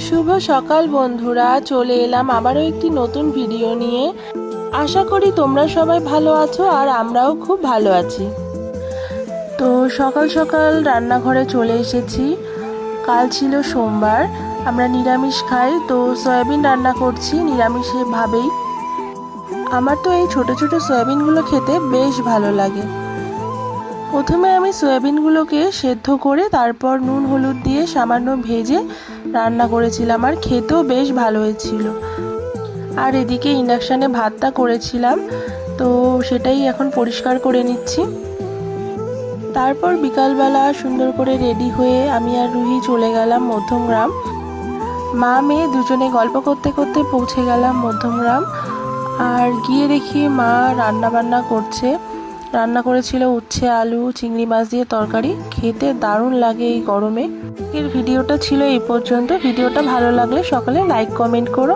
শুভ সকাল বন্ধুরা, চলে এলাম আবারও একটি নতুন ভিডিও নিয়ে। আশা করি তোমরা সবাই ভালো আছো আর আমরাও খুব ভালো আছি। তো সকাল সকাল রান্নাঘরে চলে এসেছি। কাল ছিল সোমবার, আমরা নিরামিষ খাই, তো সয়াবিন রান্না করছি নিরামিষভাবেই। আমার তো এই ছোট ছোট সয়াবিনগুলো খেতে বেশ ভালো লাগে। প্রথমে আমি সয়াবিনগুলোকে সেদ্ধ করে তারপর নুন হলুদ দিয়ে সামান্য ভেজে রান্না করেছিলাম, আর খেতেও বেশ ভালো হয়েছিল। আর এদিকে ইন্ডাকশানে ভাতটা করেছিলাম, তো সেটাই এখন পরিষ্কার করে নিচ্ছি। তারপর বিকালবেলা সুন্দর করে রেডি হয়ে আমি আর রুহি চলে গেলাম মধ্যমগ্রাম। মা মেয়ে দুজনে গল্প করতে করতে পৌঁছে গেলাম মধ্যমগ্রাম। আর গিয়ে দেখি মা রান্না বান্না করছে। রান্না করেছিল উচ্ছে আলু চিংড়ি মাছ দিয়ে তরকারি, খেতে দারুণ লাগে এই গরমে। এর ভিডিওটা ছিল এই পর্যন্ত। ভিডিওটা ভালো লাগলে সকলে লাইক কমেন্ট করো।